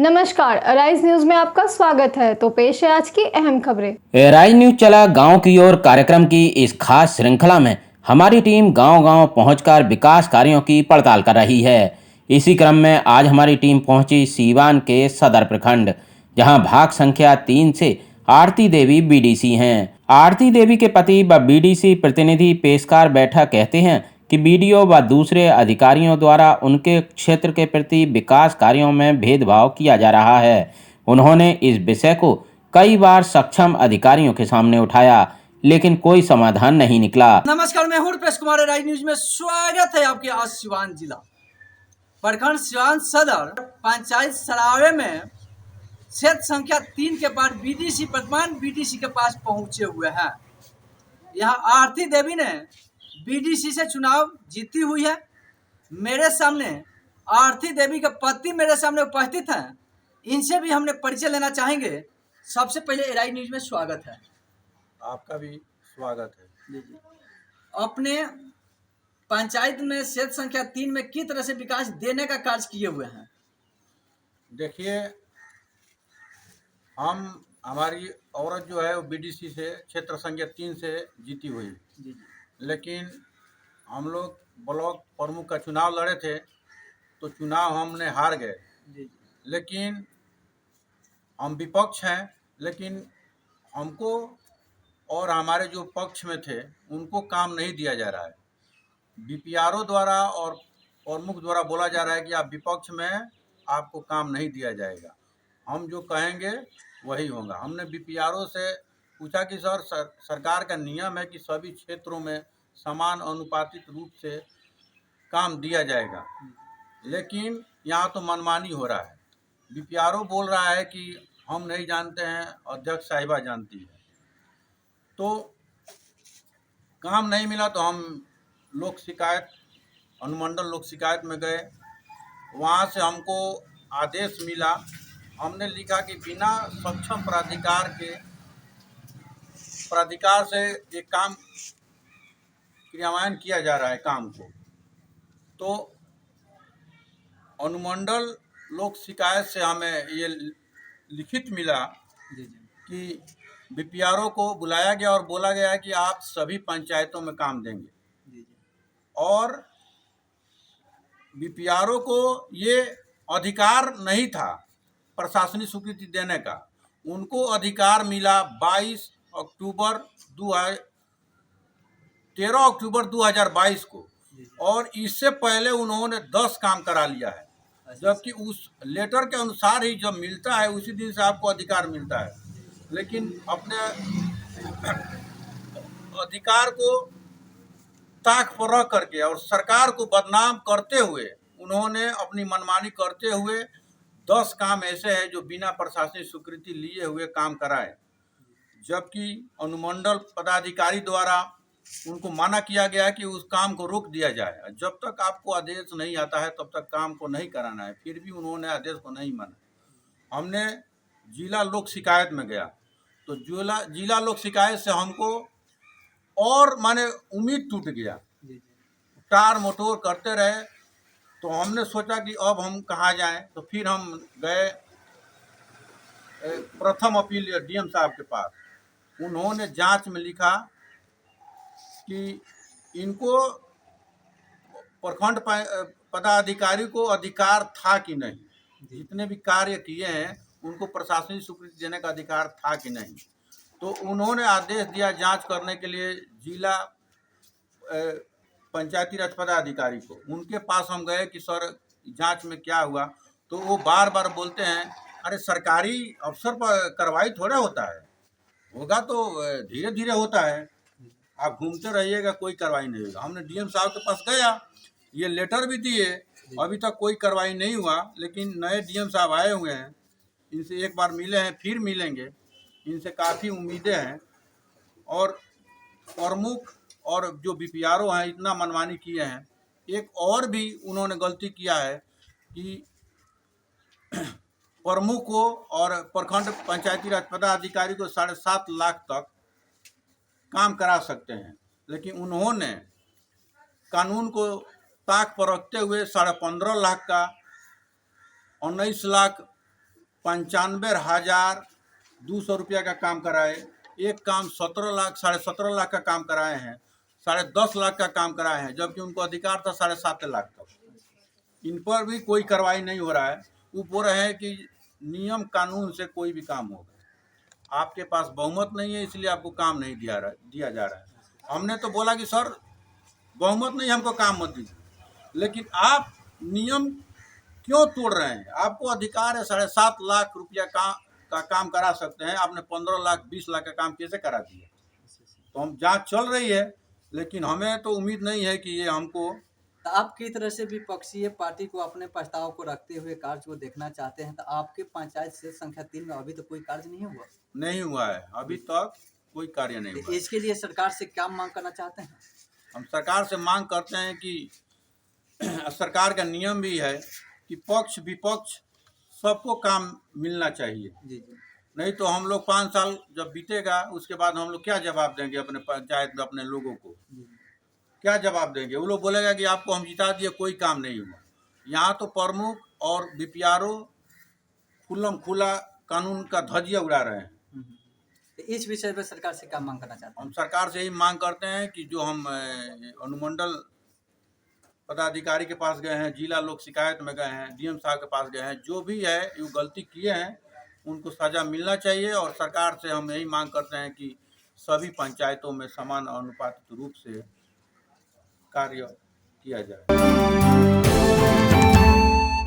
नमस्कार, arise news में आपका स्वागत है। तो पेश है आज की अहम खबरें। राइज न्यूज चला गांव की ओर कार्यक्रम की इस खास श्रृंखला में हमारी टीम गांव-गांव पहुंचकर विकास कार्यों की पड़ताल कर रही है। इसी क्रम में आज हमारी टीम पहुंची सीवान के सदर प्रखंड, जहां भाग संख्या 3 से आरती देवी बीडीसी हैं। आरती देवी के पति व बीडीसी प्रतिनिधि पेशकार बैठा कहते हैं कि बीडीओ व दूसरे अधिकारियों द्वारा उनके क्षेत्र के प्रति विकास कार्यों में भेदभाव किया जा रहा है। उन्होंने इस विषय को कई बार सक्षम अधिकारियों के सामने उठाया, लेकिन कोई समाधान नहीं निकला। नमस्कार, मैं हूं रुपेश कुमार। राइज न्यूज में स्वागत है आपके। आज सिवान जिला प्रखंड सिवान सदर पंचायत सरावे में क्षेत्र संख्या 3 के बाद बीडीसी वर्तमान बीडीसी के पास पहुंचे हुए हैं। यहां आरती देवी ने बीडीसी से चुनाव जीती हुई है। मेरे सामने आरती देवी के पति मेरे सामने उपस्थित हैं। इनसे भी हमने परिचय लेना चाहेंगे। सबसे पहले राइज न्यूज में स्वागत है। आपका भी स्वागत है। अपने पंचायत में क्षेत्र संख्या 3 में किस तरह से विकास देने का कार्य किए हुए हैं? देखिए, हमारी औरत जो है वो बीडीसी से क्षेत्र संख्या 3 से जीती हुई, लेकिन हम लोग ब्लॉक प्रमुख का चुनाव लड़े थे तो चुनाव हमने हार गए। लेकिन हम विपक्ष हैं, लेकिन हमको और हमारे जो पक्ष में थे उनको काम नहीं दिया जा रहा है। बीपीआरओ द्वारा और प्रमुख द्वारा बोला जा रहा है कि आप विपक्ष में, आपको काम नहीं दिया जाएगा, हम जो कहेंगे वही होगा। हमने बीपीआरओ से पूछा कि सरकार का नियम है कि सभी क्षेत्रों में समान अनुपातिक रूप से काम दिया जाएगा, लेकिन यहाँ तो मनमानी हो रहा है। बीपीआरओ बोल रहा है कि हम नहीं जानते हैं, अध्यक्ष साहिबा जानती है। तो काम नहीं मिला तो हम लोक शिकायत अनुमंडल लोक शिकायत में गए। वहाँ से हमको आदेश मिला। हमने लिखा कि बिना सक्षम प्राधिकार से ये काम क्रियान्वयन किया जा रहा है काम को। तो अनुमंडल लोक शिकायत से हमें ये लिखित मिला कि बीपीआरओ को बुलाया गया और बोला गया है कि आप सभी पंचायतों में काम देंगे, और बीपीआरओ को ये अधिकार नहीं था प्रशासनिक स्वीकृति देने का। उनको अधिकार मिला 13 अक्टूबर 2022 को, और इससे पहले उन्होंने 10 काम करा लिया है, जबकि उस लेटर के अनुसार ही जब मिलता है उसी दिन से आपको अधिकार मिलता है। लेकिन अपने अधिकार को ताक पर रख करके और सरकार को बदनाम करते हुए उन्होंने अपनी मनमानी करते हुए 10 काम ऐसे हैं जो बिना प्रशासनिक स्वीकृति लिए हुए काम कराए, जबकि अनुमंडल पदाधिकारी द्वारा उनको मना किया गया कि उस काम को रोक दिया जाए। जब तक आपको आदेश नहीं आता है तब तक काम को नहीं कराना है। फिर भी उन्होंने आदेश को नहीं माना। हमने जिला लोक शिकायत में गया तो जिला लोक शिकायत से हमको और माने उम्मीद टूट गया। टार मोटोर करते रहे तो हमने सोचा कि अब हम कहाँ जाएं। तो फिर हम गए प्रथम अपील डीएम साहब के पास। उन्होंने जांच में लिखा कि इनको प्रखंड पदाधिकारी को अधिकार था कि नहीं, जितने भी कार्य किए हैं उनको प्रशासनिक स्वीकृति देने का अधिकार था कि नहीं। तो उन्होंने आदेश दिया जांच करने के लिए जिला पंचायती राज पदाधिकारी को। उनके पास हम गए कि सर जांच में क्या हुआ, तो वो बार बार बोलते हैं अरे सरकारी अफसर पर कार्रवाई थोड़ा होता है, होगा तो धीरे धीरे होता है, आप घूमते रहिएगा, कोई कार्रवाई नहीं होगा। हमने डीएम साहब के पास गया, ये लेटर भी दिए, अभी तक कोई कार्रवाई नहीं हुआ। लेकिन नए डीएम साहब आए हुए हैं, इनसे एक बार मिले हैं, फिर मिलेंगे, इनसे काफ़ी उम्मीदें हैं। और प्रमुख और जो बीपीआरओ हैं इतना मनमानी किए हैं। एक और भी उन्होंने गलती किया है कि प्रमुख को और प्रखंड पंचायती राज पदाधिकारी को 7.5 लाख तक काम करा सकते हैं, लेकिन उन्होंने कानून को ताक पर रखते हुए 15.5 लाख का 19 लाख 95,200 रुपया का काम कराए। एक काम 17 लाख 17.5 लाख का काम कराए हैं, 10.5 लाख का काम कराए हैं, जबकि उनको अधिकार था 7.5 लाख तक। इन पर भी कोई कार्रवाई नहीं हो रहा है। वो बोल रहे हैं कि नियम कानून से कोई भी काम होगा, आपके पास बहुमत नहीं है इसलिए आपको काम नहीं दिया जा रहा है। हमने तो बोला कि सर बहुमत नहीं, हमको काम मत दीजिए, लेकिन आप नियम क्यों तोड़ रहे हैं? आपको अधिकार है 7.5 लाख रुपया का काम करा सकते हैं, आपने 15 लाख 20 लाख का काम कैसे करा दिया? तो हम जांच चल रही है, लेकिन हमें तो उम्मीद नहीं है कि ये हमको। तो आप किस तरह से विपक्षीय पार्टी को अपने प्रस्ताव को रखते हुए कार्य को देखना चाहते हैं? तो आपके पंचायत क्षेत्र संख्या 3 में अभी तो कोई कार्य नहीं हुआ है, अभी तक कोई कार्य नहीं हुआ। इसके लिए सरकार से क्या मांग करना चाहते हैं? हम सरकार से मांग करते हैं कि सरकार का नियम भी है कि पक्ष विपक्ष सबको काम मिलना चाहिए। जी जी। नहीं तो हम लोग 5 साल जब बीतेगा उसके बाद हम लोग क्या जवाब देंगे अपने पंचायत में, अपने लोगों को क्या जवाब देंगे? वो लोग बोलेगा कि आपको हम जिता दिए, कोई काम नहीं हुआ। यहाँ तो प्रमुख और बीपीआरओ खुल्लम खुला कानून का धज्जिया उड़ा रहे हैं। तो इस विषय पर सरकार से क्या मांग करना चाहते हैं? हम सरकार से यही मांग करते हैं कि जो हम अनुमंडल पदाधिकारी के पास गए हैं, जिला लोक शिकायत में गए हैं, डीएम साहब के पास गए हैं, जो भी है जो गलती किए हैं उनको सज़ा मिलना चाहिए। और सरकार से हम यही मांग करते हैं कि सभी पंचायतों में समान अनुपातिक रूप से कार्य किया जाए।